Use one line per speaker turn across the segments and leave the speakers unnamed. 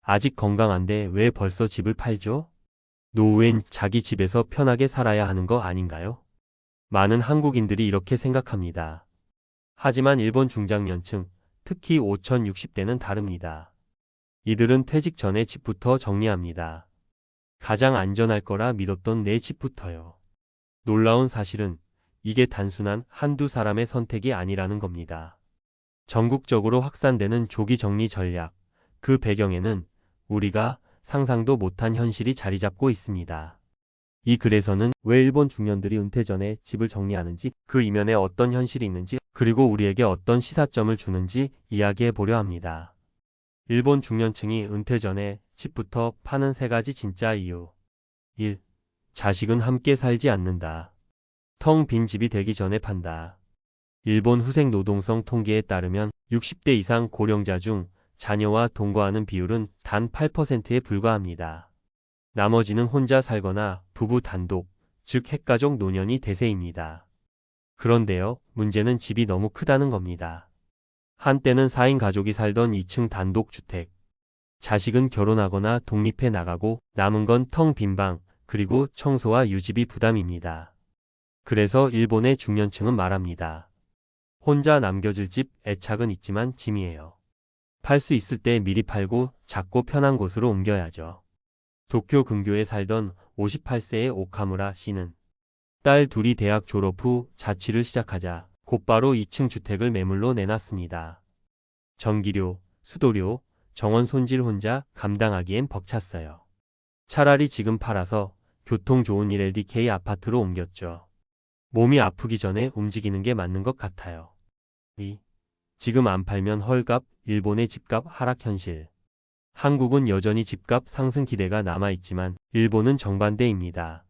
아직 건강한데 왜 벌써 집을 팔죠? 노후엔 자기 집에서 편하게 살아야 하는 거 아닌가요? 많은 한국인들이 이렇게 생각합니다. 하지만 일본 중장년층, 특히 5060대는 다릅니다. 이들은 퇴직 전에 집부터 정리합니다. 가장 안전할 거라 믿었던 내 집부터요. 놀라운 사실은 이게 단순한 한두 사람의 선택이 아니라는 겁니다. 전국적으로 확산되는 조기 정리 전략, 그 배경에는 우리가 상상도 못한 현실이 자리 잡고 있습니다. 이 글에서는 왜 일본 중년들이 은퇴 전에 집을 정리하는지, 그 이면에 어떤 현실이 있는지, 그리고 우리에게 어떤 시사점을 주는지 이야기해 보려 합니다. 일본 중년층이 은퇴 전에 집부터 파는 3가지 진짜 이유. 1. 자식은 함께 살지 않는다. 텅 빈 집이 되기 전에 판다. 일본 후생 노동성 통계에 따르면 60대 이상 고령자 중 자녀와 동거하는 비율은 단 8%에 불과합니다. 나머지는 혼자 살거나 부부 단독, 즉 핵가족 노년이 대세입니다. 그런데요, 문제는 집이 너무 크다는 겁니다. 한때는 4인 가족이 살던 2층 단독주택. 자식은 결혼하거나 독립해 나가고 남은 건 텅 빈 방, 그리고 청소와 유지비 부담입니다. 그래서 일본의 중년층은 말합니다. 혼자 남겨질 집 애착은 있지만 짐이에요. 팔 수 있을 때 미리 팔고 작고 편한 곳으로 옮겨야죠. 도쿄 근교에 살던 58세의 오카무라 씨는 딸 둘이 대학 졸업 후 자취를 시작하자 곧바로 2층 주택을 매물로 내놨습니다. 전기료, 수도료, 정원 손질 혼자 감당하기엔 벅찼어요. 차라리 지금 팔아서 교통 좋은 1LDK 아파트로 옮겼죠. 몸이 아프기 전에 움직이는 게 맞는 것 같아요. 2. 지금 안 팔면 헐값, 일본의 집값 하락 현실. 한국은 여전히 집값 상승 기대가 남아있지만 일본은 정반대입니다.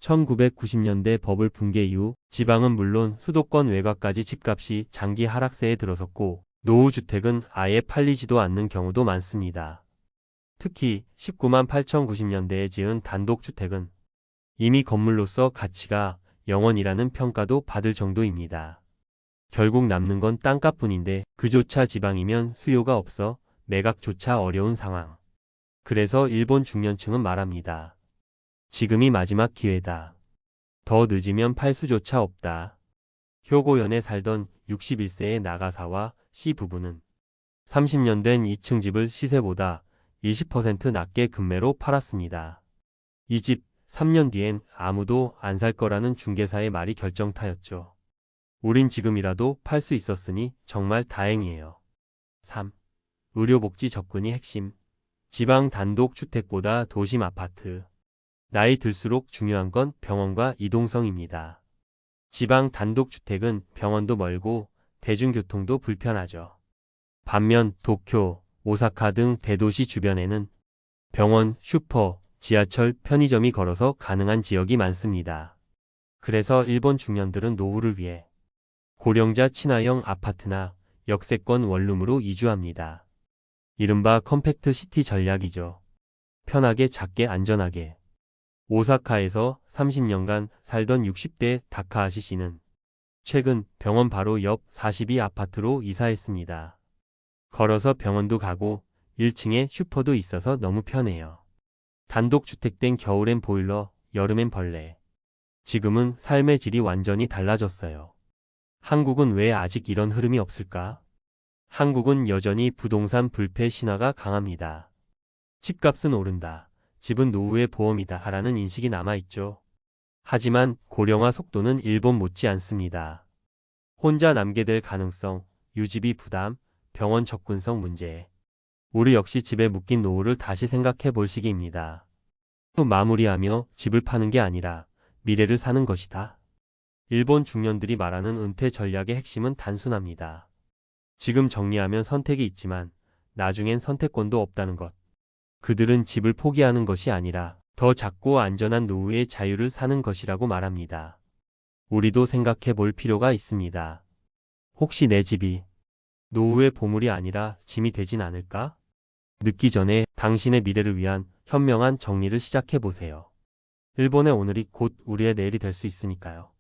1990년대 버블 붕괴 이후 지방은 물론 수도권 외곽까지 집값이 장기 하락세에 들어섰고 노후주택은 아예 팔리지도 않는 경우도 많습니다. 특히 19만 8,090년대에 지은 단독주택은 이미 건물로서 가치가 0원이라는 평가도 받을 정도입니다. 결국 남는 건 땅값뿐인데 그조차 지방이면 수요가 없어 매각조차 어려운 상황. 그래서 일본 중년층은 말합니다. 지금이 마지막 기회다. 더 늦으면 팔 수조차 없다. 효고현에 살던 61세의 나가사와 씨 부부는 30년 된 2층 집을 시세보다 20% 낮게 금매로 팔았습니다. 이 집 3년 뒤엔 아무도 안 살 거라는 중개사의 말이 결정타였죠. 우린 지금이라도 팔 수 있었으니 정말 다행이에요. 3. 의료복지 접근이 핵심. 지방 단독주택보다 도심 아파트. 나이 들수록 중요한 건 병원과 이동성입니다. 지방 단독주택은 병원도 멀고 대중교통도 불편하죠. 반면 도쿄, 오사카 등 대도시 주변에는 병원, 슈퍼, 지하철, 편의점이 걸어서 가능한 지역이 많습니다. 그래서 일본 중년들은 노후를 위해 고령자 친화형 아파트나 역세권 원룸으로 이주합니다. 이른바 컴팩트 시티 전략이죠. 편하게 작게 안전하게. 오사카에서 30년간 살던 60대 다카하시 씨는 최근 병원 바로 옆 42 아파트로 이사했습니다. 걸어서 병원도 가고 1층에 슈퍼도 있어서 너무 편해요. 단독주택 땐 겨울엔 보일러, 여름엔 벌레. 지금은 삶의 질이 완전히 달라졌어요. 한국은 왜 아직 이런 흐름이 없을까? 한국은 여전히 부동산 불패 신화가 강합니다. 집값은 오른다. 집은 노후의 보험이다 라는 인식이 남아있죠. 하지만 고령화 속도는 일본 못지 않습니다. 혼자 남게 될 가능성, 유지비 부담, 병원 접근성 문제. 우리 역시 집에 묶인 노후를 다시 생각해 볼 시기입니다. 또 마무리하며 집을 파는 게 아니라 미래를 사는 것이다. 일본 중년들이 말하는 은퇴 전략의 핵심은 단순합니다. 지금 정리하면 선택이 있지만 나중엔 선택권도 없다는 것. 그들은 집을 포기하는 것이 아니라 더 작고 안전한 노후의 자유를 사는 것이라고 말합니다. 우리도 생각해 볼 필요가 있습니다. 혹시 내 집이 노후의 보물이 아니라 짐이 되진 않을까? 늦기 전에 당신의 미래를 위한 현명한 정리를 시작해 보세요. 일본의 오늘이 곧 우리의 내일이 될 수 있으니까요.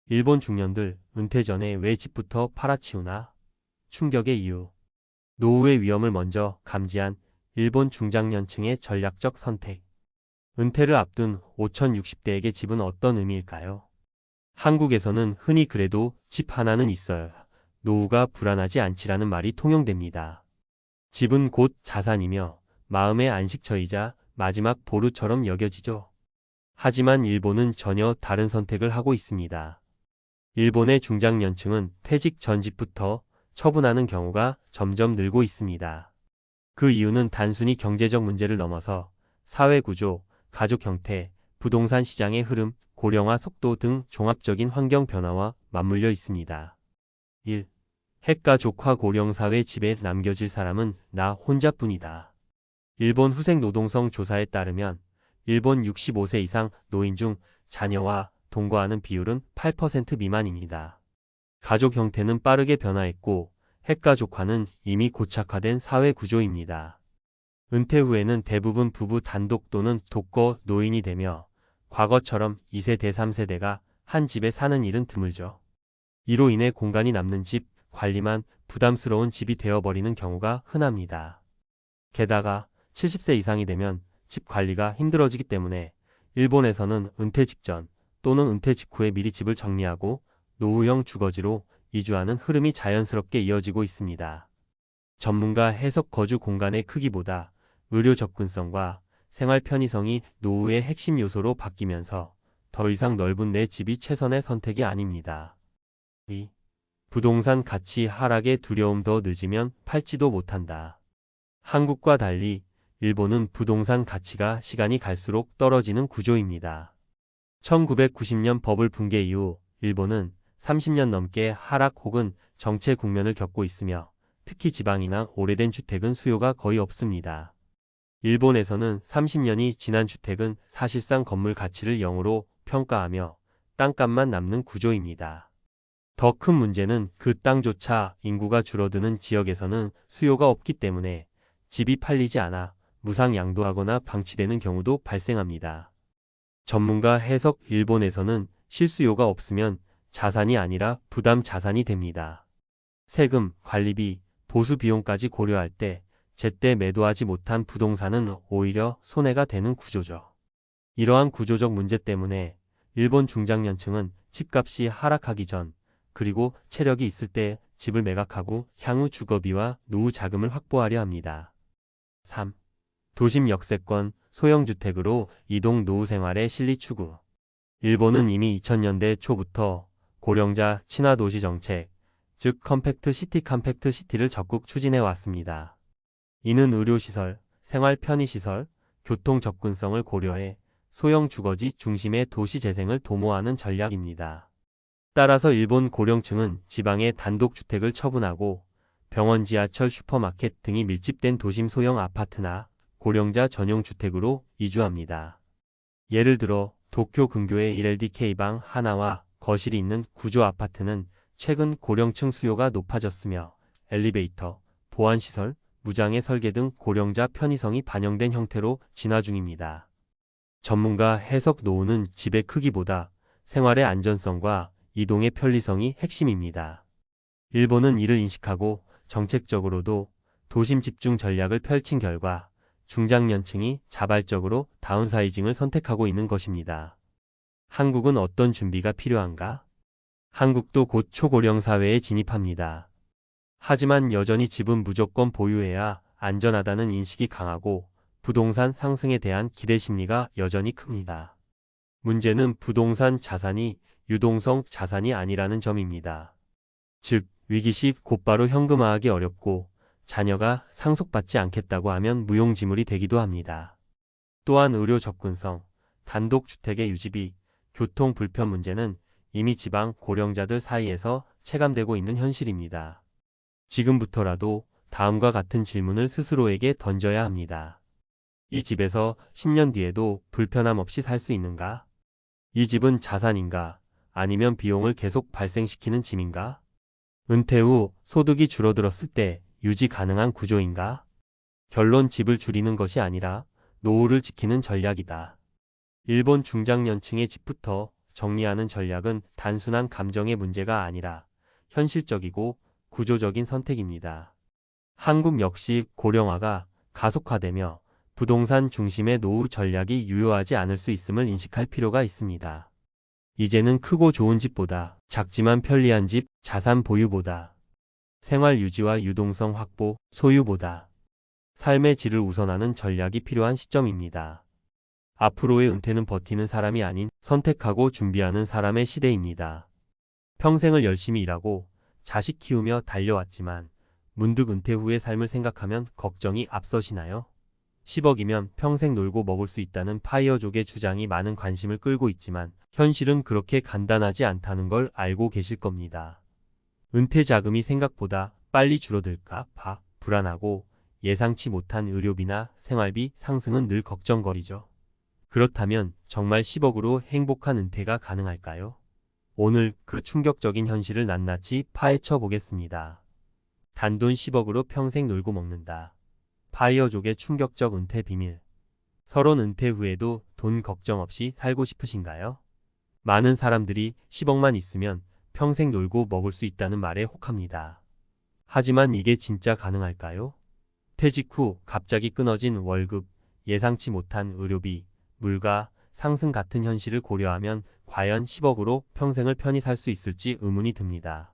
일본 중년들 은퇴 전에 왜 집부터 팔아치우나? 충격의 이유. 노후의 위험을 먼저 감지한 일본 중장년층의 전략적 선택. 은퇴를 앞둔 5060대에게 집은 어떤 의미일까요? 한국에서는 흔히 그래도 집 하나는 있어야 노후가 불안하지 않지라는 말이 통용됩니다. 집은 곧 자산이며 마음의 안식처이자 마지막 보루처럼 여겨지죠. 하지만 일본은 전혀 다른 선택을 하고 있습니다. 일본의 중장년층은 퇴직 전 집부터 처분하는 경우가 점점 늘고 있습니다. 그 이유는 단순히 경제적 문제를 넘어서 사회 구조, 가족 형태, 부동산 시장의 흐름, 고령화 속도 등 종합적인 환경 변화와 맞물려 있습니다. 1. 핵가족화 고령사회 집에 남겨질 사람은 나 혼자뿐이다. 일본 후생 노동성 조사에 따르면 일본 65세 이상 노인 중 자녀와 동거하는 비율은 8% 미만입니다. 가족 형태는 빠르게 변화했고 핵가족화는 이미 고착화된 사회 구조입니다. 은퇴 후에는 대부분 부부 단독 또는 독거 노인이 되며 과거처럼 2세대 3세대가 한 집에 사는 일은 드물죠. 이로 인해 공간이 남는 집, 관리만 부담스러운 집이 되어버리는 경우가 흔합니다. 게다가 70세 이상이 되면 집 관리가 힘들어지기 때문에 일본에서는 은퇴 직전 또는 은퇴 직후에 미리 집을 정리하고 노후형 주거지로 이주하는 흐름이 자연스럽게 이어지고 있습니다. 전문가 해석 거주 공간의 크기보다 의료 접근성과 생활 편의성이 노후의 핵심 요소로 바뀌면서 더 이상 넓은 내 집이 최선의 선택이 아닙니다. 2. 부동산 가치 하락의 두려움. 더 늦으면 팔지도 못한다. 한국과 달리 일본은 부동산 가치가 시간이 갈수록 떨어지는 구조입니다. 1990년 버블 붕괴 이후 일본은 30년 넘게 하락 혹은 정체 국면을 겪고 있으며 특히 지방이나 오래된 주택은 수요가 거의 없습니다. 일본에서는 30년이 지난 주택은 사실상 건물 가치를 0으로 평가하며 땅값만 남는 구조입니다. 더 큰 문제는 그 땅조차 인구가 줄어드는 지역에서는 수요가 없기 때문에 집이 팔리지 않아 무상 양도하거나 방치되는 경우도 발생합니다. 전문가 해석. 일본에서는 실수요가 없으면 자산이 아니라 부담 자산이 됩니다. 세금, 관리비, 보수 비용까지 고려할 때 제때 매도하지 못한 부동산은 오히려 손해가 되는 구조죠. 이러한 구조적 문제 때문에 일본 중장년층은 집값이 하락하기 전 그리고 체력이 있을 때 집을 매각하고 향후 주거비와 노후 자금을 확보하려 합니다. 3. 도심 역세권, 소형주택으로 이동 노후 생활의 실리 추구. 일본은 이미 2000년대 초부터 고령자 친화 도시 정책, 즉 컴팩트 시티를 적극 추진해 왔습니다. 이는 의료시설, 생활 편의시설, 교통 접근성을 고려해 소형 주거지 중심의 도시 재생을 도모하는 전략입니다. 따라서 일본 고령층은 지방의 단독주택을 처분하고 병원, 지하철, 슈퍼마켓 등이 밀집된 도심 소형 아파트나 고령자 전용 주택으로 이주합니다. 예를 들어 도쿄 근교의 1LDK 방 하나와 거실이 있는 구조 아파트는 최근 고령층 수요가 높아졌으며 엘리베이터, 보안시설, 무장애 설계 등 고령자 편의성이 반영된 형태로 진화 중입니다. 전문가 해석. 노후는 집의 크기보다 생활의 안전성과 이동의 편리성이 핵심입니다. 일본은 이를 인식하고 정책적으로도 도심 집중 전략을 펼친 결과 중장년층이 자발적으로 다운사이징을 선택하고 있는 것입니다. 한국은 어떤 준비가 필요한가? 한국도 곧 초고령 사회에 진입합니다. 하지만 여전히 집은 무조건 보유해야 안전하다는 인식이 강하고 부동산 상승에 대한 기대 심리가 여전히 큽니다. 문제는 부동산 자산이 유동성 자산이 아니라는 점입니다. 즉, 위기 시 곧바로 현금화하기 어렵고 자녀가 상속받지 않겠다고 하면 무용지물이 되기도 합니다. 또한 의료 접근성, 단독주택의 유지비, 교통 불편 문제는 이미 지방 고령자들 사이에서 체감되고 있는 현실입니다. 지금부터라도 다음과 같은 질문을 스스로에게 던져야 합니다. 이 집에서 10년 뒤에도 불편함 없이 살 수 있는가? 이 집은 자산인가? 아니면 비용을 계속 발생시키는 짐인가? 은퇴 후 소득이 줄어들었을 때 유지 가능한 구조인가? 결론. 집을 줄이는 것이 아니라 노후를 지키는 전략이다. 일본 중장년층의 집부터 정리하는 전략은 단순한 감정의 문제가 아니라 현실적이고 구조적인 선택입니다. 한국 역시 고령화가 가속화되며 부동산 중심의 노후 전략이 유효하지 않을 수 있음을 인식할 필요가 있습니다. 이제는 크고 좋은 집보다 작지만 편리한 집, 자산 보유보다 생활 유지와 유동성 확보, 소유보다 삶의 질을 우선하는 전략이 필요한 시점입니다. 앞으로의 은퇴는 버티는 사람이 아닌 선택하고 준비하는 사람의 시대입니다. 평생을 열심히 일하고 자식 키우며 달려왔지만 문득 은퇴 후의 삶을 생각하면 걱정이 앞서시나요? 10억이면 평생 놀고 먹을 수 있다는 파이어족의 주장이 많은 관심을 끌고 있지만 현실은 그렇게 간단하지 않다는 걸 알고 계실 겁니다. 은퇴 자금이 생각보다 빨리 줄어들까 봐 불안하고 예상치 못한 의료비나 생활비 상승은 늘 걱정거리죠. 그렇다면 정말 10억으로 행복한 은퇴가 가능할까요? 오늘 그 충격적인 현실을 낱낱이 파헤쳐 보겠습니다. 단돈 10억으로 평생 놀고 먹는다. 파이어족의 충격적 은퇴 비밀. 서론 은퇴 후에도 돈 걱정 없이 살고 싶으신가요? 많은 사람들이 10억만 있으면 평생 놀고 먹을 수 있다는 말에 혹합니다. 하지만 이게 진짜 가능할까요? 퇴직 후 갑자기 끊어진 월급, 예상치 못한 의료비, 물가 상승 같은 현실을 고려하면 과연 10억으로 평생을 편히 살 수 있을지 의문이 듭니다.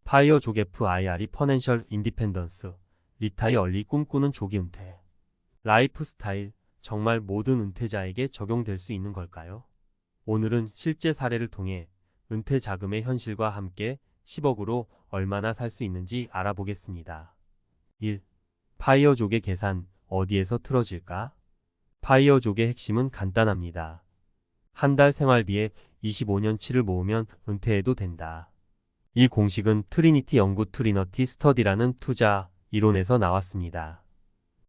파이어족 FIRE 퍼넨셜 인디펜던스, 리타이어 얼리 꿈꾸는 조기 은퇴. 라이프 스타일, 정말 모든 은퇴자에게 적용될 수 있는 걸까요? 오늘은 실제 사례를 통해 은퇴 자금의 현실과 함께 10억으로 얼마나 살 수 있는지 알아보겠습니다. 1. 파이어족의 계산, 어디에서 틀어질까? 파이어족의 핵심은 간단합니다. 한 달 생활비에 25년치를 모으면 은퇴해도 된다. 이 공식은 트리니티 연구 트리너티 스터디라는 투자 이론에서 나왔습니다.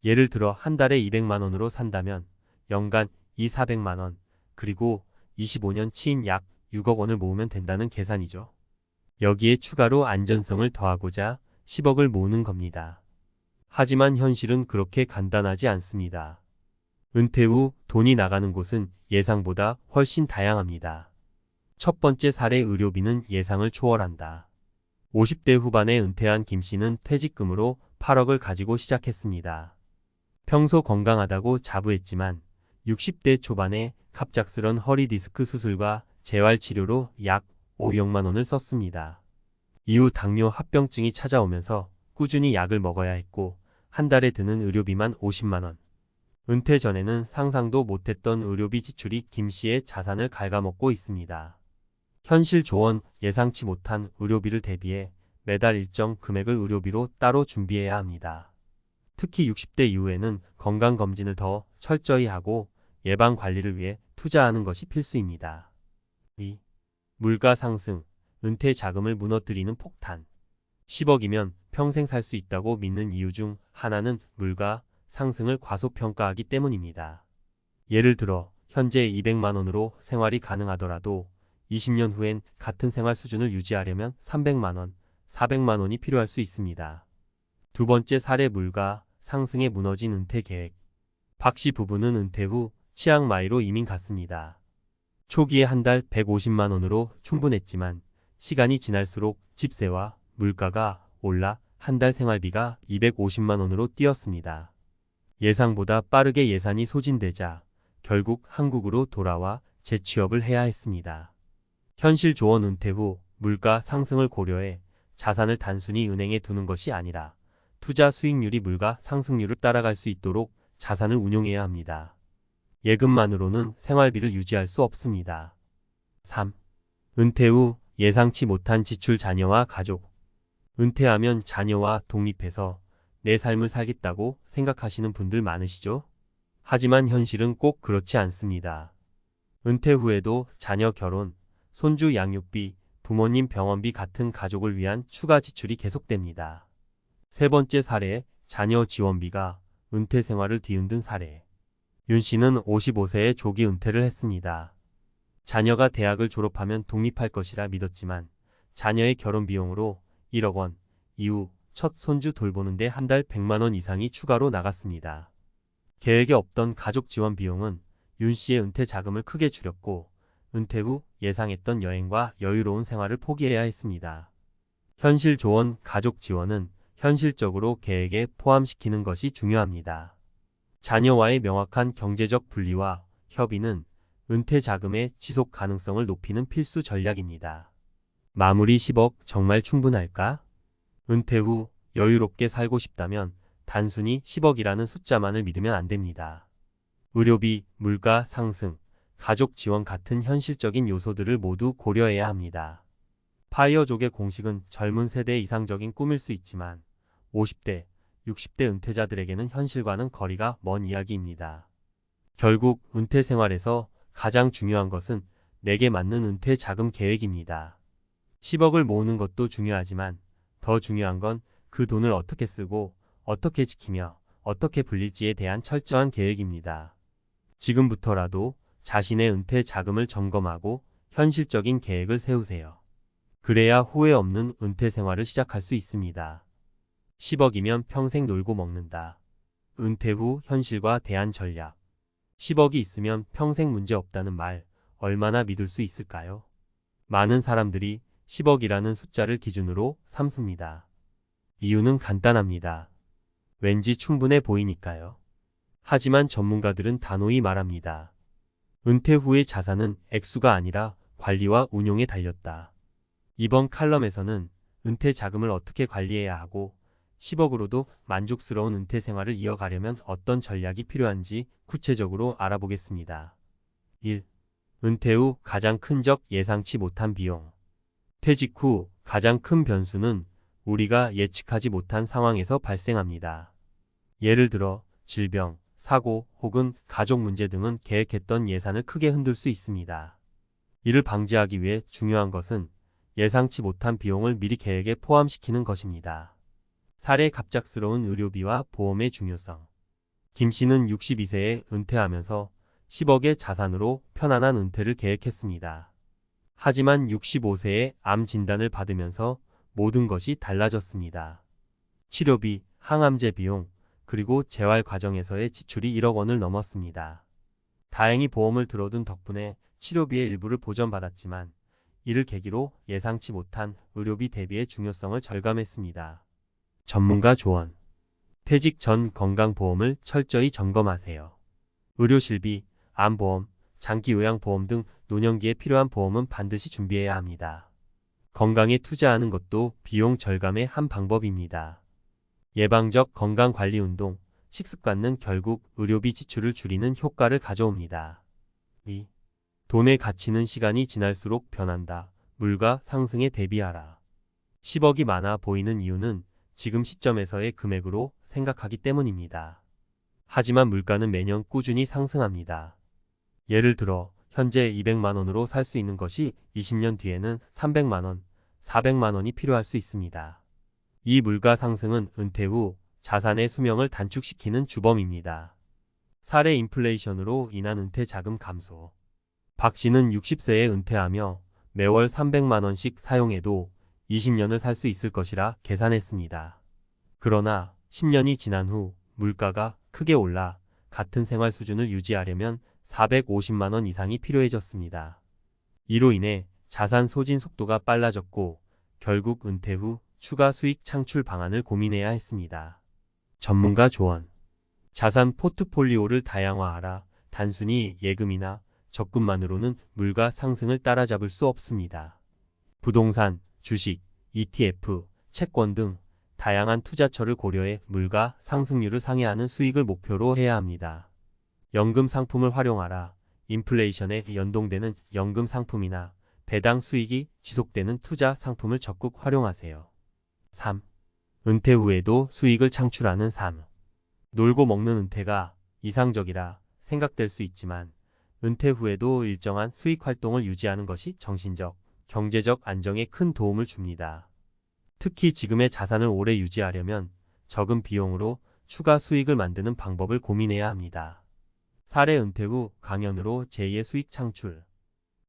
예를 들어 한 달에 200만 원으로 산다면 연간 400만 원, 그리고 25년치인 약 6억 원을 모으면 된다는 계산이죠. 여기에 추가로 안전성을 더하고자 10억을 모으는 겁니다. 하지만 현실은 그렇게 간단하지 않습니다. 은퇴 후 돈이 나가는 곳은 예상보다 훨씬 다양합니다. 첫 번째 사례, 의료비는 예상을 초월한다. 50대 후반에 은퇴한 김 씨는 퇴직금으로 8억을 가지고 시작했습니다. 평소 건강하다고 자부했지만 60대 초반에 갑작스런 허리 디스크 수술과 재활 치료로 약 5억만 원을 썼습니다. 이후 당뇨 합병증이 찾아오면서 꾸준히 약을 먹어야 했고 한 달에 드는 의료비만 50만 원. 은퇴 전에는 상상도 못했던 의료비 지출이 김 씨의 자산을 갉아먹고 있습니다. 현실 조언, 예상치 못한 의료비를 대비해 매달 일정 금액을 의료비로 따로 준비해야 합니다. 특히 60대 이후에는 건강검진을 더 철저히 하고 예방관리를 위해 투자하는 것이 필수입니다. 2. 물가 상승, 은퇴 자금을 무너뜨리는 폭탄. 10억이면 평생 살 수 있다고 믿는 이유 중 하나는 물가 상승을 과소평가하기 때문입니다. 예를 들어 현재 200만 원으로 생활이 가능하더라도 20년 후엔 같은 생활 수준을 유지하려면 300만 원, 400만 원이 필요할 수 있습니다. 두 번째 사례, 물가 상승에 무너진 은퇴 계획. 박 씨 부부는 은퇴 후 치앙마이로 이민 갔습니다. 초기에 한 달 150만 원으로 충분했지만 시간이 지날수록 집세와 물가가 올라 한 달 생활비가 250만 원으로 뛰었습니다. 예상보다 빠르게 예산이 소진되자 결국 한국으로 돌아와 재취업을 해야 했습니다. 현실 조언, 은퇴 후 물가 상승을 고려해 자산을 단순히 은행에 두는 것이 아니라 투자 수익률이 물가 상승률을 따라갈 수 있도록 자산을 운용해야 합니다. 예금만으로는 생활비를 유지할 수 없습니다. 3. 은퇴 후 예상치 못한 지출, 자녀와 가족. 은퇴하면 자녀와 독립해서 내 삶을 살겠다고 생각하시는 분들 많으시죠? 하지만 현실은 꼭 그렇지 않습니다. 은퇴 후에도 자녀 결혼, 손주 양육비, 부모님 병원비 같은 가족을 위한 추가 지출이 계속됩니다. 세 번째 사례, 자녀 지원비가 은퇴 생활을 뒤흔든 사례. 윤 씨는 55세에 조기 은퇴를 했습니다. 자녀가 대학을 졸업하면 독립할 것이라 믿었지만 자녀의 결혼 비용으로 1억 원, 이후 첫 손주 돌보는데 한 달 100만 원 이상이 추가로 나갔습니다. 계획에 없던 가족 지원 비용은 윤 씨의 은퇴 자금을 크게 줄였고 은퇴 후 예상했던 여행과 여유로운 생활을 포기해야 했습니다. 현실 조언, 가족 지원은 현실적으로 계획에 포함시키는 것이 중요합니다. 자녀와의 명확한 경제적 분리와 협의는 은퇴 자금의 지속 가능성을 높이는 필수 전략입니다. 마무리 10억 정말 충분할까? 은퇴 후 여유롭게 살고 싶다면 단순히 10억이라는 숫자만을 믿으면 안 됩니다. 의료비, 물가 상승, 가족 지원 같은 현실적인 요소들을 모두 고려해야 합니다. 파이어족의 공식은 젊은 세대의 이상적인 꿈일 수 있지만 50대, 60대 은퇴자들에게는 현실과는 거리가 먼 이야기입니다. 결국 은퇴 생활에서 가장 중요한 것은 내게 맞는 은퇴 자금 계획입니다. 10억을 모으는 것도 중요하지만 더 중요한 건 그 돈을 어떻게 쓰고 어떻게 지키며 어떻게 불릴지에 대한 철저한 계획입니다. 지금부터라도 자신의 은퇴 자금을 점검하고 현실적인 계획을 세우세요. 그래야 후회 없는 은퇴 생활을 시작할 수 있습니다. 10억이면 평생 놀고 먹는다. 은퇴 후 현실과 대안 전략. 10억이 있으면 평생 문제 없다는 말 얼마나 믿을 수 있을까요? 많은 사람들이 10억이라는 숫자를 기준으로 삼습니다. 이유는 간단합니다. 왠지 충분해 보이니까요. 하지만 전문가들은 단호히 말합니다. 은퇴 후의 자산은 액수가 아니라 관리와 운용에 달렸다. 이번 칼럼에서는 은퇴 자금을 어떻게 관리해야 하고 10억으로도 만족스러운 은퇴 생활을 이어가려면 어떤 전략이 필요한지 구체적으로 알아보겠습니다. 1. 은퇴 후 가장 큰 적 예상치 못한 비용. 퇴직 후 가장 큰 변수는 우리가 예측하지 못한 상황에서 발생합니다. 예를 들어 질병, 사고 혹은 가족 문제 등은 계획했던 예산을 크게 흔들 수 있습니다. 이를 방지하기 위해 중요한 것은 예상치 못한 비용을 미리 계획에 포함시키는 것입니다. 사례 갑작스러운 의료비와 보험의 중요성. 김 씨는 62세에 은퇴하면서 10억의 자산으로 편안한 은퇴를 계획했습니다. 하지만 65세에 암 진단을 받으면서 모든 것이 달라졌습니다. 치료비, 항암제 비용, 그리고 재활 과정에서의 지출이 1억 원을 넘었습니다. 다행히 보험을 들어둔 덕분에 치료비의 일부를 보전받았지만 이를 계기로 예상치 못한 의료비 대비의 중요성을 절감했습니다. 전문가 조언. 퇴직 전 건강보험을 철저히 점검하세요. 의료실비, 암보험, 장기요양보험 등 노년기에 필요한 보험은 반드시 준비해야 합니다. 건강에 투자하는 것도 비용 절감의 한 방법입니다. 예방적 건강관리 운동, 식습관은 결국 의료비 지출을 줄이는 효과를 가져옵니다. 2. 돈의 가치는 시간이 지날수록 변한다. 물가 상승에 대비하라. 10억이 많아 보이는 이유는 지금 시점에서의 금액으로 생각하기 때문입니다. 하지만 물가는 매년 꾸준히 상승합니다. 예를 들어 현재 200만 원으로 살 수 있는 것이 20년 뒤에는 300만 원, 400만 원이 필요할 수 있습니다. 이 물가 상승은 은퇴 후 자산의 수명을 단축시키는 주범입니다. 사례 인플레이션으로 인한 은퇴 자금 감소. 박 씨는 60세에 은퇴하며 매월 300만 원씩 사용해도 20년을 살 수 있을 것이라 계산했습니다. 그러나 10년이 지난 후 물가가 크게 올라 같은 생활 수준을 유지하려면 450만 원 이상이 필요해졌습니다. 이로 인해 자산 소진 속도가 빨라졌고 결국 은퇴 후 추가 수익 창출 방안을 고민해야 했습니다. 전문가 조언. 자산 포트폴리오를 다양화하라. 단순히 예금이나 적금만으로는 물가 상승을 따라잡을 수 없습니다. 부동산, 주식, ETF, 채권 등 다양한 투자처를 고려해 물가 상승률을 상회하는 수익을 목표로 해야 합니다. 연금 상품을 활용하라. 인플레이션에 연동되는 연금 상품이나 배당 수익이 지속되는 투자 상품을 적극 활용하세요. 3. 은퇴 후에도 수익을 창출하는 삶. 놀고 먹는 은퇴가 이상적이라 생각될 수 있지만 은퇴 후에도 일정한 수익 활동을 유지하는 것이 정신적, 경제적 안정에 큰 도움을 줍니다. 특히 지금의 자산을 오래 유지하려면 적은 비용으로 추가 수익을 만드는 방법을 고민해야 합니다. 사례 은퇴 후 강연으로 제2의 수익 창출.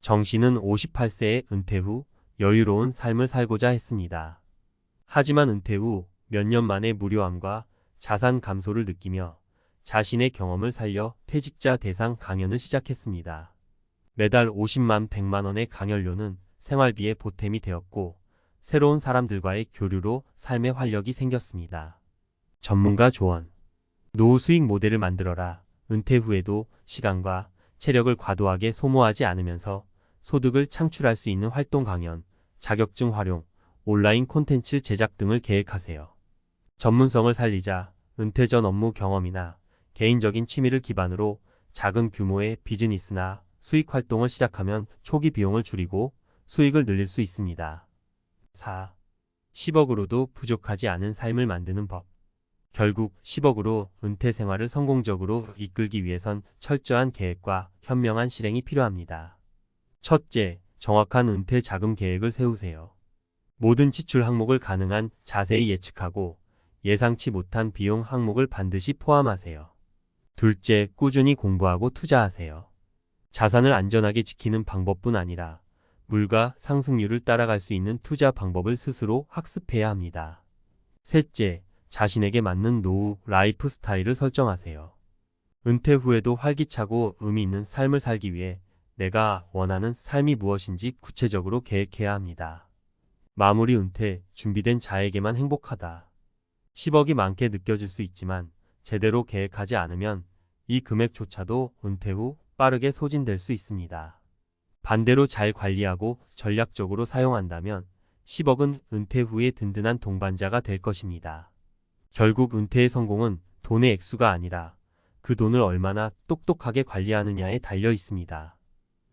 정 씨는 58세에 은퇴 후 여유로운 삶을 살고자 했습니다. 하지만 은퇴 후 몇 년 만에 무료함과 자산 감소를 느끼며 자신의 경험을 살려 퇴직자 대상 강연을 시작했습니다. 매달 50만 100만 원의 강연료는 생활비에 보탬이 되었고 새로운 사람들과의 교류로 삶의 활력이 생겼습니다. 전문가 조언. 노후 수익 모델을 만들어라. 은퇴 후에도 시간과 체력을 과도하게 소모하지 않으면서 소득을 창출할 수 있는 활동 강연, 자격증 활용, 온라인 콘텐츠 제작 등을 계획하세요. 전문성을 살리자. 은퇴 전 업무 경험이나 개인적인 취미를 기반으로 작은 규모의 비즈니스나 수익 활동을 시작하면 초기 비용을 줄이고 수익을 늘릴 수 있습니다. 4. 10억으로도 부족하지 않은 삶을 만드는 법. 결국 10억으로 은퇴 생활을 성공적으로 이끌기 위해선 철저한 계획과 현명한 실행이 필요합니다. 첫째, 정확한 은퇴 자금 계획을 세우세요. 모든 지출 항목을 가능한 자세히 예측하고 예상치 못한 비용 항목을 반드시 포함하세요. 둘째, 꾸준히 공부하고 투자하세요. 자산을 안전하게 지키는 방법뿐 아니라 물가 상승률을 따라갈 수 있는 투자 방법을 스스로 학습해야 합니다. 셋째, 자신에게 맞는 노후 라이프 스타일을 설정하세요. 은퇴 후에도 활기차고 의미 있는 삶을 살기 위해 내가 원하는 삶이 무엇인지 구체적으로 계획해야 합니다. 마무리. 은퇴, 준비된 자에게만 행복하다. 10억이 많게 느껴질 수 있지만 제대로 계획하지 않으면 이 금액조차도 은퇴 후 빠르게 소진될 수 있습니다. 반대로 잘 관리하고 전략적으로 사용한다면 10억은 은퇴 후에 든든한 동반자가 될 것입니다. 결국 은퇴의 성공은 돈의 액수가 아니라 그 돈을 얼마나 똑똑하게 관리하느냐에 달려 있습니다.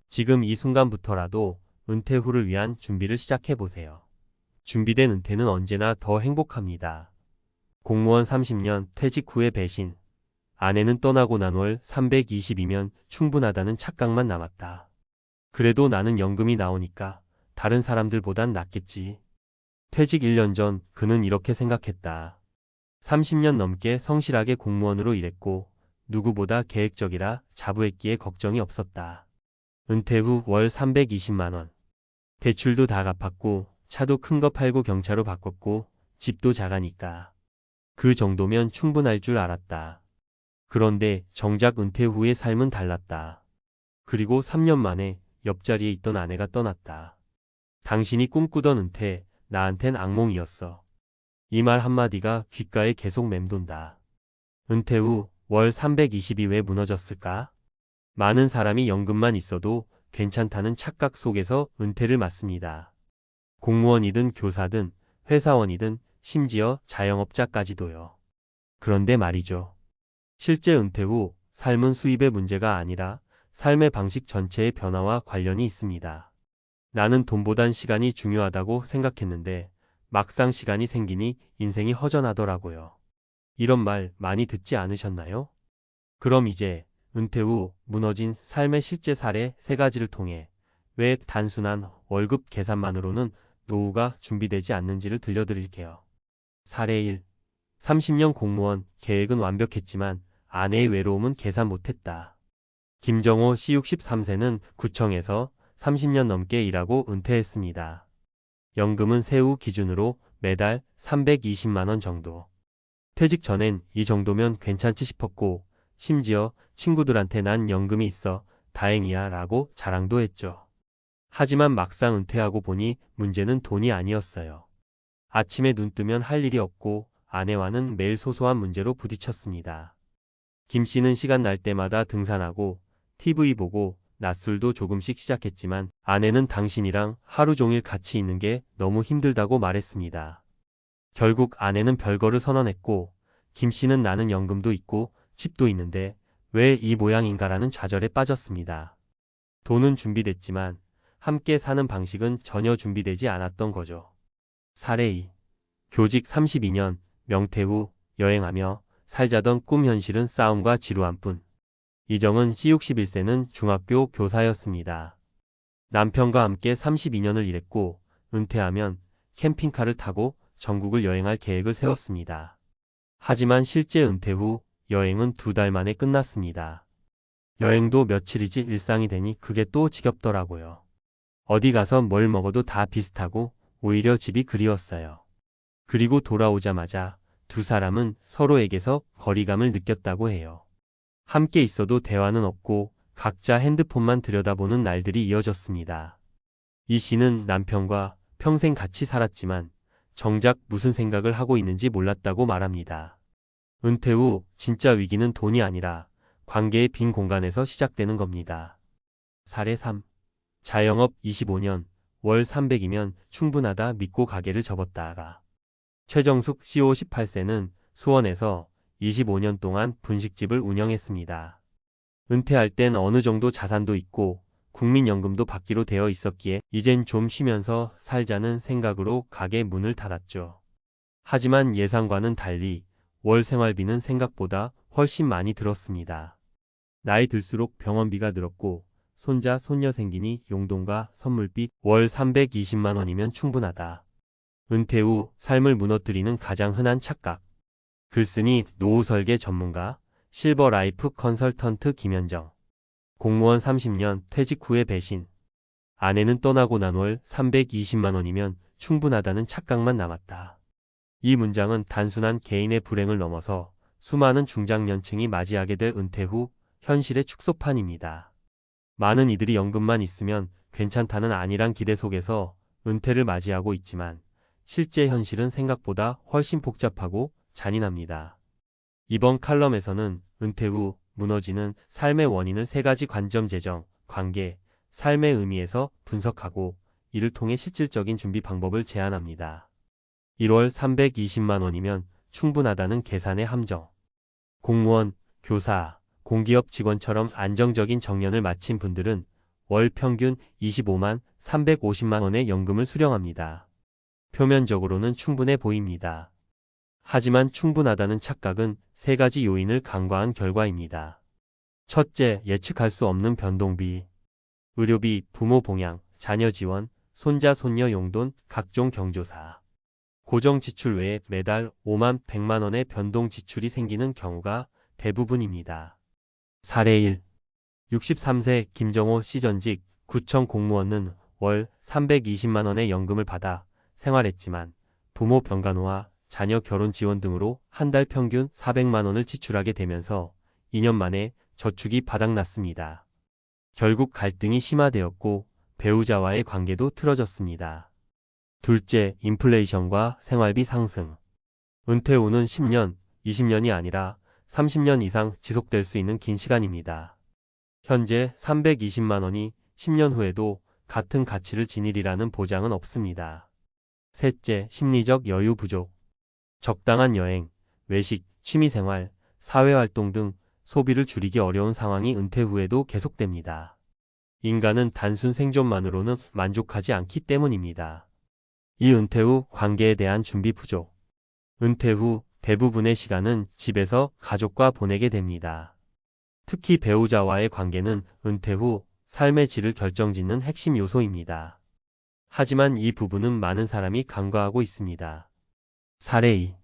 지금 이 순간부터라도 은퇴 후를 위한 준비를 시작해 보세요. 준비된 은퇴는 언제나 더 행복합니다. 공무원 30년 퇴직 후의 배신. 아내는 떠나고 난 월 320이면 충분하다는 착각만 남았다. 그래도 나는 연금이 나오니까 다른 사람들보단 낫겠지. 퇴직 1년 전 그는 이렇게 생각했다. 30년 넘게 성실하게 공무원으로 일했고 누구보다 계획적이라 자부했기에 걱정이 없었다. 은퇴 후 월 320만 원. 대출도 다 갚았고 차도 큰 거 팔고 경차로 바꿨고 집도 작으니까 그 정도면 충분할 줄 알았다. 그런데 정작 은퇴 후의 삶은 달랐다. 그리고 3년 만에 옆자리에 있던 아내가 떠났다. 당신이 꿈꾸던 은퇴, 나한텐 악몽이었어. 이 말 한마디가 귓가에 계속 맴돈다. 은퇴 후 월 320이 왜 무너졌을까? 많은 사람이 연금만 있어도 괜찮다는 착각 속에서 은퇴를 맞습니다. 공무원이든 교사든 회사원이든 심지어 자영업자까지도요. 그런데 말이죠. 실제 은퇴 후 삶은 수입의 문제가 아니라 삶의 방식 전체의 변화와 관련이 있습니다. 나는 돈보단 시간이 중요하다고 생각했는데 막상 시간이 생기니 인생이 허전하더라고요. 이런 말 많이 듣지 않으셨나요? 그럼 이제 은퇴 후 무너진 삶의 실제 사례 3가지를 통해 왜 단순한 월급 계산만으로는 노후가 준비되지 않는지를 들려드릴게요. 사례 1. 30년 공무원, 계획은 완벽했지만 아내의 외로움은 계산 못했다. 김정호 씨 63세는 구청에서 30년 넘게 일하고 은퇴했습니다. 연금은 세후 기준으로 매달 320만 원 정도. 퇴직 전엔 이 정도면 괜찮지 싶었고 심지어 친구들한테 난 연금이 있어 다행이야 라고 자랑도 했죠. 하지만 막상 은퇴하고 보니 문제는 돈이 아니었어요. 아침에 눈 뜨면 할 일이 없고 아내와는 매일 소소한 문제로 부딪혔습니다. 김 씨는 시간 날 때마다 등산하고 TV 보고 낮술도 조금씩 시작했지만 아내는 당신이랑 하루 종일 같이 있는 게 너무 힘들다고 말했습니다. 결국 아내는 별거를 선언했고 김 씨는 나는 연금도 있고 집도 있는데 왜 이 모양인가라는 좌절에 빠졌습니다. 돈은 준비됐지만 함께 사는 방식은 전혀 준비되지 않았던 거죠. 사례 2. 교직 32년, 명퇴 후 여행하며 살자던 꿈 현실은 싸움과 지루한 뿐. 이정은 씨 61세는 중학교 교사였습니다. 남편과 함께 32년을 일했고 은퇴하면 캠핑카를 타고 전국을 여행할 계획을 세웠습니다. 하지만 실제 은퇴 후 여행은 2달 만에 끝났습니다. 여행도 며칠이지 일상이 되니 그게 또 지겹더라고요. 어디 가서 뭘 먹어도 다 비슷하고 오히려 집이 그리웠어요. 그리고 돌아오자마자 두 사람은 서로에게서 거리감을 느꼈다고 해요. 함께 있어도 대화는 없고 각자 핸드폰만 들여다보는 날들이 이어졌습니다. 이 씨는 남편과 평생 같이 살았지만 정작 무슨 생각을 하고 있는지 몰랐다고 말합니다. 은퇴 후 진짜 위기는 돈이 아니라 관계의 빈 공간에서 시작되는 겁니다. 사례 3. 자영업 25년, 월 300이면 충분하다 믿고 가게를 접었다가 최정숙 CO 18세는 수원에서 25년 동안 분식집을 운영했습니다. 은퇴할 땐 어느 정도 자산도 있고 국민연금도 받기로 되어 있었기에 이젠 좀 쉬면서 살자는 생각으로 가게 문을 닫았죠. 하지만 예상과는 달리 월 생활비는 생각보다 훨씬 많이 들었습니다. 나이 들수록 병원비가 늘었고 손자, 손녀 생기니 용돈과 선물비 월 320만 원이면 충분하다. 은퇴 후 삶을 무너뜨리는 가장 흔한 착각. 글쓰니 노후 설계 전문가, 실버라이프 컨설턴트 김현정. 공무원 30년 퇴직 후의 배신. 아내는 떠나고 난 월 320만 원이면 충분하다는 착각만 남았다. 이 문장은 단순한 개인의 불행을 넘어서 수많은 중장년층이 맞이하게 될 은퇴 후 현실의 축소판입니다. 많은 이들이 연금만 있으면 괜찮다는 안일한 기대 속에서 은퇴를 맞이하고 있지만 실제 현실은 생각보다 훨씬 복잡하고 잔인합니다. 이번 칼럼에서는 은퇴 후 무너지는 삶의 원인을 3가지 관점 재정, 관계, 삶의 의미에서 분석하고 이를 통해 실질적인 준비 방법을 제안합니다. 1월 320만 원이면 충분하다는 계산의 함정. 공무원, 교사, 공기업 직원처럼 안정적인 정년을 마친 분들은 월 평균 25만 350만 원의 연금을 수령합니다. 표면적으로는 충분해 보입니다. 하지만 충분하다는 착각은 3가지 요인을 간과한 결과입니다. 첫째, 예측할 수 없는 변동비. 의료비, 부모 봉양, 자녀 지원, 손자 손녀 용돈, 각종 경조사. 고정 지출 외에 매달 5만 100만 원의 변동 지출이 생기는 경우가 대부분입니다. 사례 1. 63세 김정호 시전직 구청 공무원은 월 320만 원의 연금을 받아 생활했지만 부모 병간호와 자녀 결혼 지원 등으로 한 달 평균 400만 원을 지출하게 되면서 2년 만에 저축이 바닥났습니다. 결국 갈등이 심화되었고 배우자와의 관계도 틀어졌습니다. 둘째, 인플레이션과 생활비 상승. 은퇴 후는 10년, 20년이 아니라 30년 이상 지속될 수 있는 긴 시간입니다. 현재 320만 원이 10년 후에도 같은 가치를 지니리라는 보장은 없습니다. 셋째, 심리적 여유 부족. 적당한 여행, 외식, 취미생활, 사회활동 등 소비를 줄이기 어려운 상황이 은퇴 후에도 계속됩니다. 인간은 단순 생존만으로는 만족하지 않기 때문입니다. 이 은퇴 후 관계에 대한 준비 부족. 은퇴 후 대부분의 시간은 집에서 가족과 보내게 됩니다. 특히 배우자와의 관계는 은퇴 후 삶의 질을 결정짓는 핵심 요소입니다. 하지만 이 부분은 많은 사람이 간과하고 있습니다. 사례 2.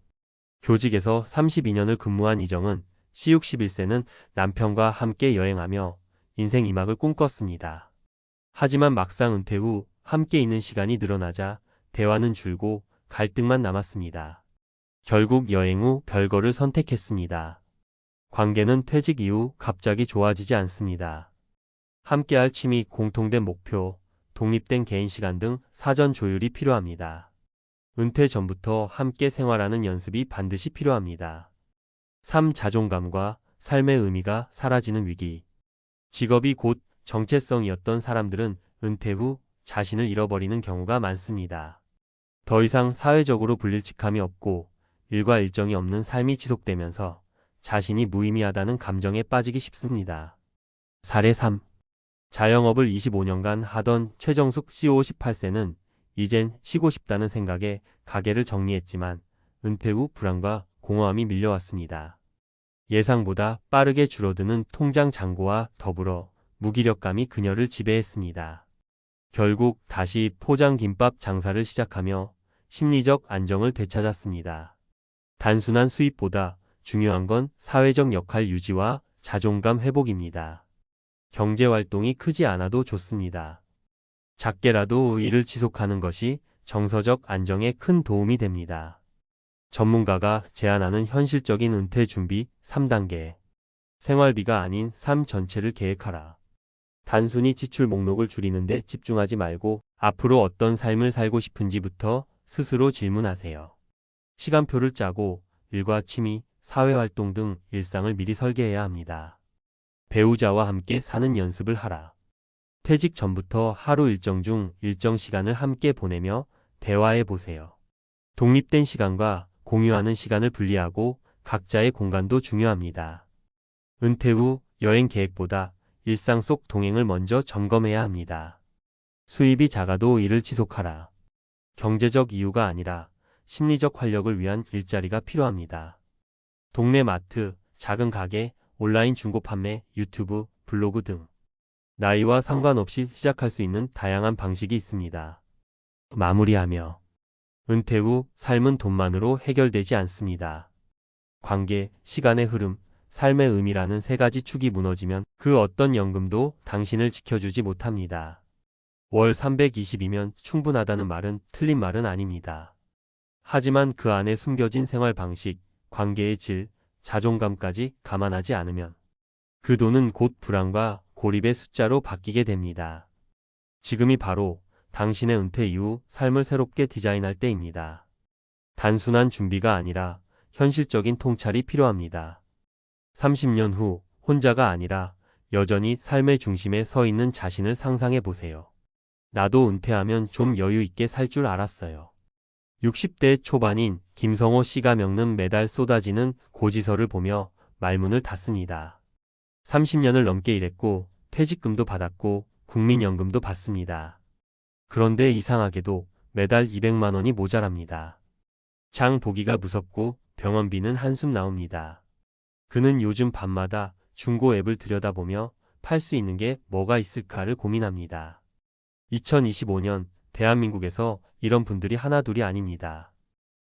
교직에서 32년을 근무한 이정은 C61세는 남편과 함께 여행하며 인생 2막을 꿈꿨습니다. 하지만 막상 은퇴 후 함께 있는 시간이 늘어나자 대화는 줄고 갈등만 남았습니다. 결국 여행 후 별거를 선택했습니다. 관계는 퇴직 이후 갑자기 좋아지지 않습니다. 함께할 취미, 공통된 목표, 독립된 개인 시간 등 사전 조율이 필요합니다. 은퇴 전부터 함께 생활하는 연습이 반드시 필요합니다. 3. 자존감과 삶의 의미가 사라지는 위기. 직업이 곧 정체성이었던 사람들은 은퇴 후 자신을 잃어버리는 경우가 많습니다. 더 이상 사회적으로 불릴직함이 없고 일과 일정이 없는 삶이 지속되면서 자신이 무의미하다는 감정에 빠지기 쉽습니다. 사례 3. 자영업을 25년간 하던 최정숙 CO 18세는 이젠 쉬고 싶다는 생각에 가게를 정리했지만 은퇴 후 불안과 공허함이 밀려왔습니다. 예상보다 빠르게 줄어드는 통장 잔고와 더불어 무기력감이 그녀를 지배했습니다. 결국 다시 포장 김밥 장사를 시작하며 심리적 안정을 되찾았습니다. 단순한 수입보다 중요한 건 사회적 역할 유지와 자존감 회복입니다. 경제활동이 크지 않아도 좋습니다. 작게라도 일을 지속하는 것이 정서적 안정에 큰 도움이 됩니다. 전문가가 제안하는 현실적인 은퇴 준비 3단계. 생활비가 아닌 삶 전체를 계획하라. 단순히 지출 목록을 줄이는 데 집중하지 말고 앞으로 어떤 삶을 살고 싶은지부터 스스로 질문하세요. 시간표를 짜고 일과 취미, 사회활동 등 일상을 미리 설계해야 합니다. 배우자와 함께 사는 연습을 하라. 퇴직 전부터 하루 일정 중 일정 시간을 함께 보내며 대화해 보세요. 독립된 시간과 공유하는 시간을 분리하고 각자의 공간도 중요합니다. 은퇴 후 여행 계획보다 일상 속 동행을 먼저 점검해야 합니다. 수입이 작아도 일을 지속하라. 경제적 이유가 아니라 심리적 활력을 위한 일자리가 필요합니다. 동네 마트, 작은 가게, 온라인 중고 판매, 유튜브, 블로그 등 나이와 상관없이 시작할 수 있는 다양한 방식이 있습니다. 마무리하며 은퇴 후 삶은 돈만으로 해결되지 않습니다. 관계, 시간의 흐름, 삶의 의미라는 세 가지 축이 무너지면 그 어떤 연금도 당신을 지켜주지 못합니다. 월 320이면 충분하다는 말은 틀린 말은 아닙니다. 하지만 그 안에 숨겨진 생활 방식, 관계의 질, 자존감까지 감안하지 않으면 그 돈은 곧 불안과 고립의 숫자로 바뀌게 됩니다. 지금이 바로 당신의 은퇴 이후 삶을 새롭게 디자인할 때입니다. 단순한 준비가 아니라 현실적인 통찰이 필요합니다. 30년 후 혼자가 아니라 여전히 삶의 중심에 서 있는 자신을 상상해 보세요. 나도 은퇴하면 좀 여유 있게 살 줄 알았어요. 60대 초반인 김성호 씨가 겪는 매달 쏟아지는 고지서를 보며 말문을 닫습니다. 30년을 넘게 일했고 퇴직금도 받았고 국민연금도 받습니다. 그런데 이상하게도 매달 200만 원이 모자랍니다. 장 보기가 무섭고 병원비는 한숨 나옵니다. 그는 요즘 밤마다 중고 앱을 들여다보며 팔 수 있는 게 뭐가 있을까를 고민합니다. 2025년 대한민국에서 이런 분들이 하나둘이 아닙니다.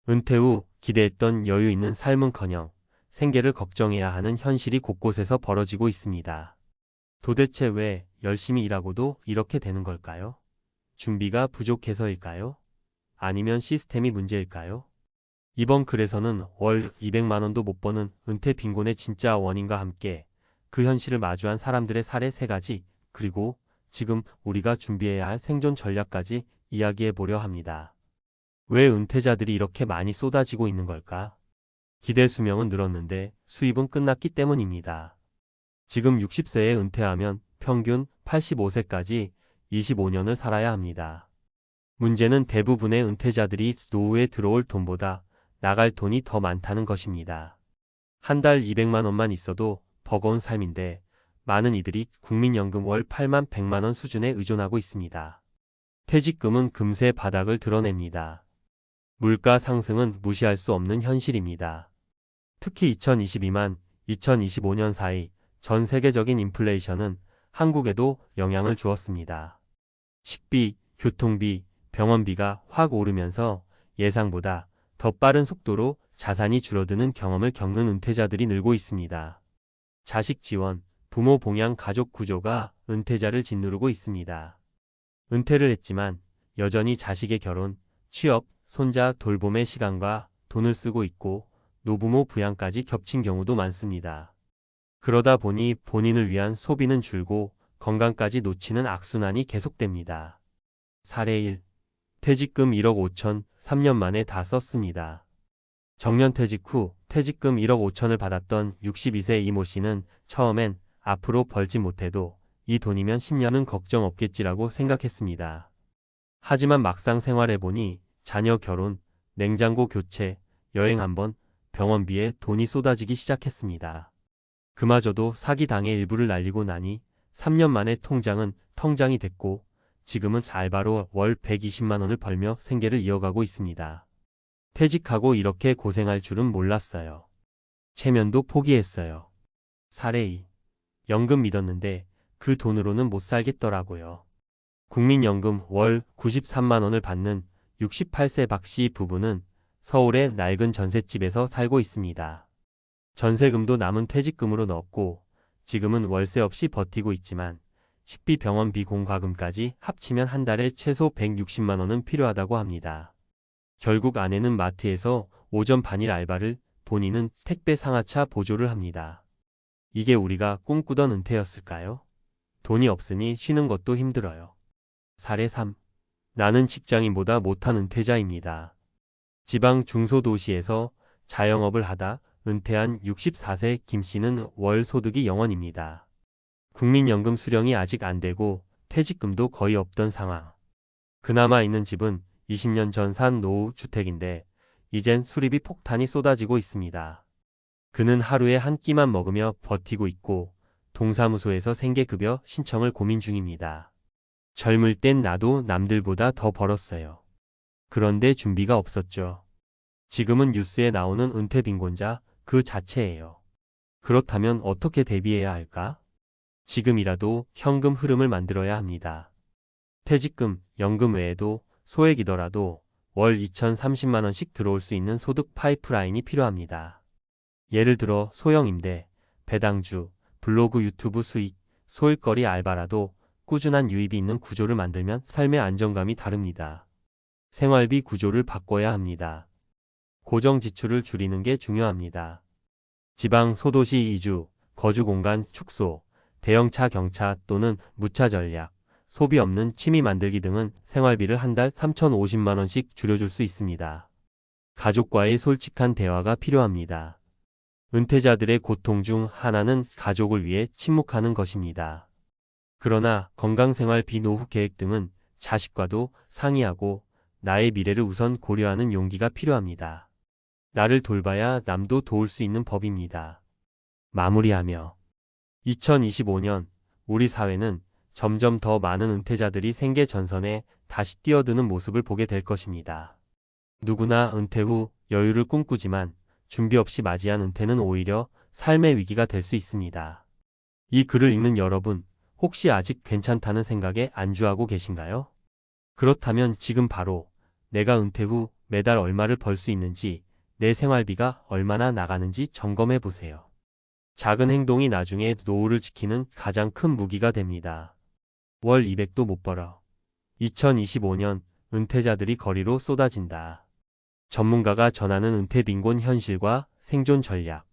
은퇴 후 기대했던 여유 있는 삶은커녕 생계를 걱정해야 하는 현실이 곳곳에서 벌어지고 있습니다. 도대체 왜 열심히 일하고도 이렇게 되는 걸까요? 준비가 부족해서일까요? 아니면 시스템이 문제일까요? 이번 글에서는 월 200만 원도 못 버는 은퇴 빈곤의 진짜 원인과 함께 그 현실을 마주한 사람들의 사례 3가지, 그리고 지금 우리가 준비해야 할 생존 전략까지 이야기해 보려 합니다. 왜 은퇴자들이 이렇게 많이 쏟아지고 있는 걸까? 기대 수명은 늘었는데 수입은 끝났기 때문입니다. 지금 60세에 은퇴하면 평균 85세까지 25년을 살아야 합니다. 문제는 대부분의 은퇴자들이 노후에 들어올 돈보다 나갈 돈이 더 많다는 것입니다. 한 달 200만 원만 있어도 버거운 삶인데 많은 이들이 국민연금 월 8만 100만 원 수준에 의존하고 있습니다. 퇴직금은 금세 바닥을 드러냅니다. 물가 상승은 무시할 수 없는 현실입니다. 특히 2022만 2025년 사이 전 세계적인 인플레이션은 한국에도 영향을 주었습니다. 식비, 교통비, 병원비가 확 오르면서 예상보다 더 빠른 속도로 자산이 줄어드는 경험을 겪는 은퇴자들이 늘고 있습니다. 자식 지원, 부모 봉양 가족 구조가 은퇴자를 짓누르고 있습니다. 은퇴를 했지만 여전히 자식의 결혼, 취업, 손자 돌봄의 시간과 돈을 쓰고 있고 노부모 부양까지 겹친 경우도 많습니다. 그러다 보니 본인을 위한 소비는 줄고 건강까지 놓치는 악순환이 계속됩니다. 사례 1. 퇴직금 1억 5천 3년 만에 다 썼습니다. 정년퇴직 후 퇴직금 1억 5천을 받았던 62세 이모 씨는 처음엔 앞으로 벌지 못해도 이 돈이면 10년은 걱정 없겠지라고 생각했습니다. 하지만 막상 생활해보니 자녀 결혼, 냉장고 교체, 여행 한번, 병원비에 돈이 쏟아지기 시작했습니다. 그마저도 사기당해 일부를 날리고 나니 3년 만에 통장은 텅장이 됐고 지금은 알바로 월 120만 원을 벌며 생계를 이어가고 있습니다. 퇴직하고 이렇게 고생할 줄은 몰랐어요. 체면도 포기했어요. 사례 2. 연금 믿었는데 그 돈으로는 못 살겠더라고요. 국민연금 월 93만 원을 받는 68세 박씨 부부는 서울의 낡은 전셋집에서 살고 있습니다. 전세금도 남은 퇴직금으로 넣었고 지금은 월세 없이 버티고 있지만 식비 병원비 공과금까지 합치면 한 달에 최소 160만 원은 필요하다고 합니다. 결국 아내는 마트에서 오전 반일 알바를, 본인은 택배 상하차 보조를 합니다. 이게 우리가 꿈꾸던 은퇴였을까요? 돈이 없으니 쉬는 것도 힘들어요. 사례 3. 나는 직장인보다 못한 은퇴자입니다. 지방 중소도시에서 자영업을 하다 은퇴한 64세 김 씨는 월 소득이 0원입니다. 국민연금 수령이 아직 안 되고 퇴직금도 거의 없던 상황. 그나마 있는 집은 20년 전 산 노후 주택인데 이젠 수리비 폭탄이 쏟아지고 있습니다. 그는 하루에 한 끼만 먹으며 버티고 있고 동사무소에서 생계급여 신청을 고민 중입니다. 젊을 땐 나도 남들보다 더 벌었어요. 그런데 준비가 없었죠. 지금은 뉴스에 나오는 은퇴 빈곤자 그 자체예요. 그렇다면 어떻게 대비해야 할까? 지금이라도 현금 흐름을 만들어야 합니다. 퇴직금, 연금 외에도 소액이더라도 월 2,030만 원씩 들어올 수 있는 소득 파이프라인이 필요합니다. 예를 들어 소형 임대, 배당주, 블로그 유튜브 수익, 소일거리 알바라도 꾸준한 유입이 있는 구조를 만들면 삶의 안정감이 다릅니다. 생활비 구조를 바꿔야 합니다. 고정 지출을 줄이는 게 중요합니다. 지방 소도시 이주, 거주 공간 축소, 대형차 경차 또는 무차 전략, 소비 없는 취미 만들기 등은 생활비를 한 달 3,050만 원씩 줄여줄 수 있습니다. 가족과의 솔직한 대화가 필요합니다. 은퇴자들의 고통 중 하나는 가족을 위해 침묵하는 것입니다. 그러나 건강생활 비노후 계획 등은 자식과도 상의하고 나의 미래를 우선 고려하는 용기가 필요합니다. 나를 돌봐야 남도 도울 수 있는 법입니다. 마무리하며 2025년 우리 사회는 점점 더 많은 은퇴자들이 생계 전선에 다시 뛰어드는 모습을 보게 될 것입니다. 누구나 은퇴 후 여유를 꿈꾸지만 준비 없이 맞이한 은퇴는 오히려 삶의 위기가 될 수 있습니다. 이 글을 읽는 여러분, 혹시 아직 괜찮다는 생각에 안주하고 계신가요? 그렇다면 지금 바로 내가 은퇴 후 매달 얼마를 벌 수 있는지, 내 생활비가 얼마나 나가는지 점검해 보세요. 작은 행동이 나중에 노후를 지키는 가장 큰 무기가 됩니다. 월 200도 못 벌어. 2025년 은퇴자들이 거리로 쏟아진다. 전문가가 전하는 은퇴 빈곤 현실과 생존 전략.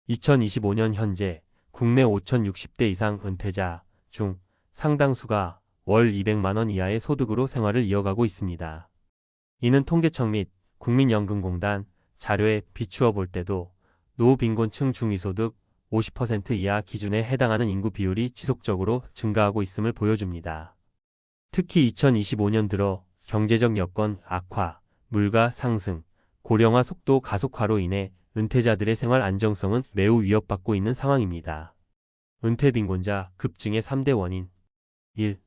2025년 현재 국내 5,060대 이상 은퇴자 중 상당수가 월 200만 원 이하의 소득으로 생활을 이어가고 있습니다. 이는 통계청 및 국민연금공단 자료에 비추어 볼 때도 노후 빈곤층 중위소득 50% 이하 기준에 해당하는 인구 비율이 지속적으로 증가하고 있음을 보여줍니다. 특히 2025년 들어 경제적 여건 악화, 물가 상승, 고령화 속도 가속화로 인해 은퇴자들의 생활 안정성은 매우 위협받고 있는 상황입니다. 은퇴 빈곤자 급증의 3대 원인 1.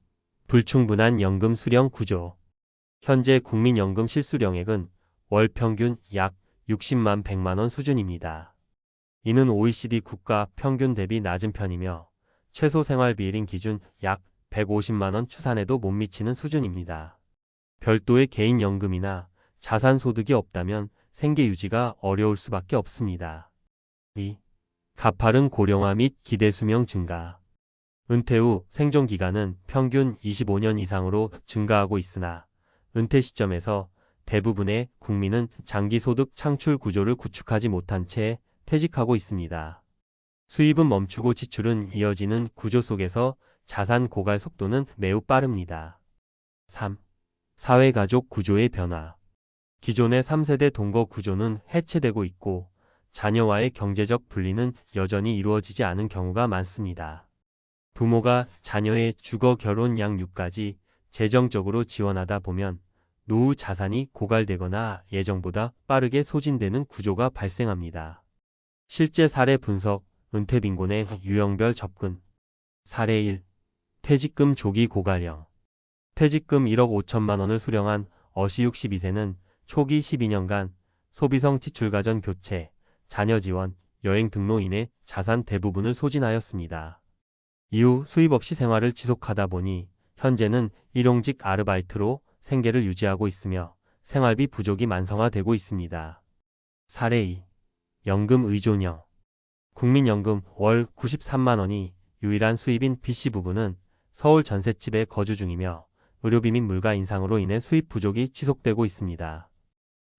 불충분한 연금 수령 구조. 현재 국민연금 실수령액은 월 평균 약 60만 100만 원 수준입니다. 이는 OECD 국가 평균 대비 낮은 편이며 최소 생활비일인 기준 약 150만 원 추산에도 못 미치는 수준입니다. 별도의 개인연금이나 자산소득이 없다면 생계 유지가 어려울 수밖에 없습니다. 2. 가파른 고령화 및 기대수명 증가. 은퇴 후 생존기간은 평균 25년 이상으로 증가하고 있으나 은퇴 시점에서 대부분의 국민은 장기소득 창출 구조를 구축하지 못한 채 퇴직하고 있습니다. 수입은 멈추고 지출은 이어지는 구조 속에서 자산 고갈 속도는 매우 빠릅니다. 3. 사회가족 구조의 변화. 기존의 3세대 동거 구조는 해체되고 있고 자녀와의 경제적 분리는 여전히 이루어지지 않은 경우가 많습니다. 부모가 자녀의 주거 결혼 양육까지 재정적으로 지원하다 보면 노후 자산이 고갈되거나 예정보다 빠르게 소진되는 구조가 발생합니다. 실제 사례 분석, 은퇴 빈곤의 유형별 접근. 사례 1. 퇴직금 조기 고갈형. 퇴직금 1억 5천만 원을 수령한 어시 62세는 초기 12년간 소비성 지출가전 교체, 자녀 지원, 여행 등로 인해 자산 대부분을 소진하였습니다. 이후 수입 없이 생활을 지속하다 보니 현재는 일용직 아르바이트로 생계를 유지하고 있으며 생활비 부족이 만성화되고 있습니다. 사례 2. 연금 의존형. 국민연금 월 93만 원이 유일한 수입인 B씨 부부는 서울 전셋집에 거주 중이며 의료비 및 물가 인상으로 인해 수입 부족이 지속되고 있습니다.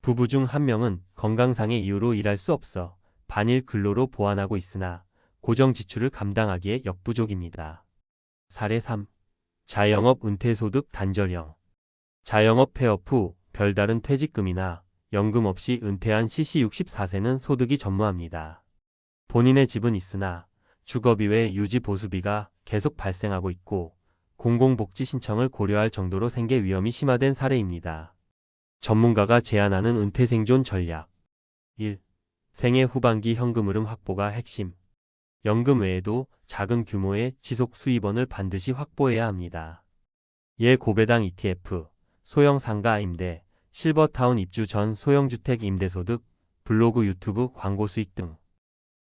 부부 중 한 명은 건강상의 이유로 일할 수 없어 반일 근로로 보완하고 있으나 고정 지출을 감당하기에 역부족입니다. 사례 3. 자영업 은퇴소득 단절형. 자영업 폐업 후 별다른 퇴직금이나 연금 없이 은퇴한 CC 64세는 소득이 전무합니다. 본인의 집은 있으나 주거비 외 유지 보수비가 계속 발생하고 있고 공공복지 신청을 고려할 정도로 생계 위험이 심화된 사례입니다. 전문가가 제안하는 은퇴 생존 전략 1. 생애 후반기 현금 흐름 확보가 핵심. 연금 외에도 작은 규모의 지속 수입원을 반드시 확보해야 합니다. 고배당 ETF, 소형 상가 임대, 실버타운 입주 전 소형주택 임대소득, 블로그 유튜브 광고 수익 등.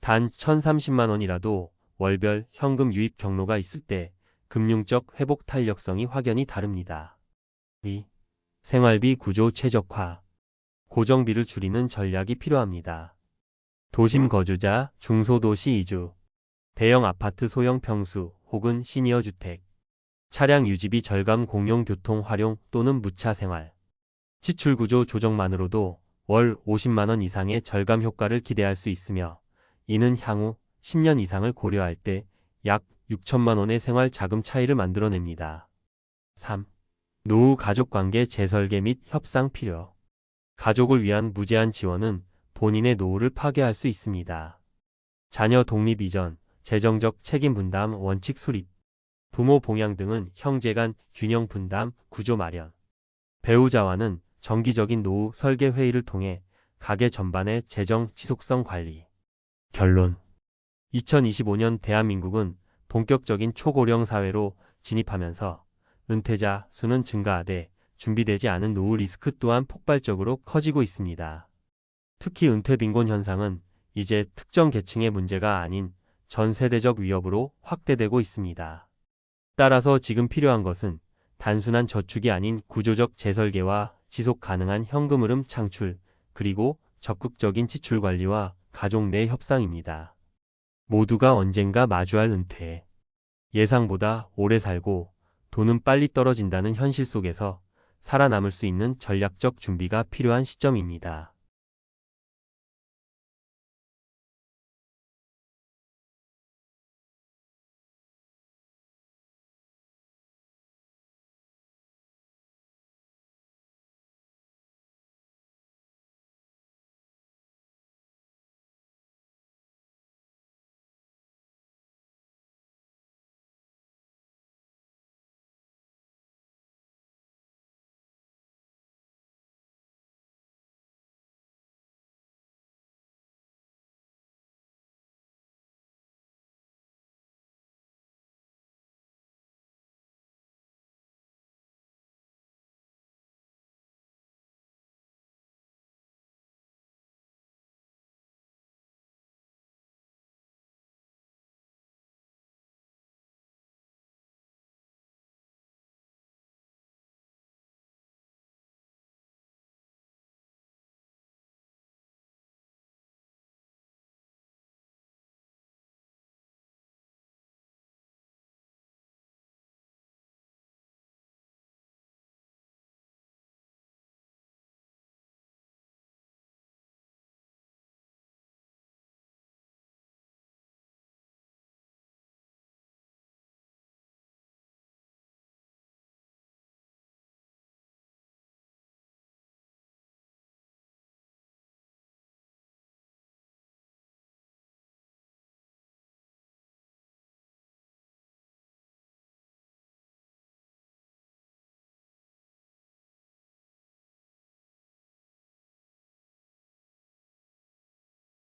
단 1,030만 원이라도 월별 현금 유입 경로가 있을 때 금융적 회복 탄력성이 확연히 다릅니다. 2. 생활비 구조 최적화. 고정비를 줄이는 전략이 필요합니다. 도심 거주자, 중소도시 이주, 대형 아파트 소형 평수 혹은 시니어 주택, 차량 유지비 절감 공용 교통 활용 또는 무차 생활. 지출 구조 조정만으로도 월 50만 원 이상의 절감 효과를 기대할 수 있으며 이는 향후 10년 이상을 고려할 때 약 6천만 원의 생활 자금 차이를 만들어냅니다. 3. 노후 가족관계 재설계 및 협상 필요. 가족을 위한 무제한 지원은 본인의 노후를 파괴할 수 있습니다. 자녀 독립 이전, 재정적 책임 분담 원칙 수립, 부모 봉양 등은 형제 간 균형 분담 구조 마련. 배우자와는 정기적인 노후 설계 회의를 통해 가계 전반의 재정 지속성 관리. 결론. 2025년 대한민국은 본격적인 초고령 사회로 진입하면서 은퇴자 수는 증가하되 준비되지 않은 노후 리스크 또한 폭발적으로 커지고 있습니다. 특히 은퇴 빈곤 현상은 이제 특정 계층의 문제가 아닌 전 세대적 위협으로 확대되고 있습니다. 따라서 지금 필요한 것은 단순한 저축이 아닌 구조적 재설계와 지속 가능한 현금 흐름 창출, 그리고 적극적인 지출 관리와 가족 내 협상입니다. 모두가 언젠가 마주할 은퇴. 예상보다 오래 살고 돈은 빨리 떨어진다는 현실 속에서 살아남을 수 있는 전략적 준비가 필요한 시점입니다.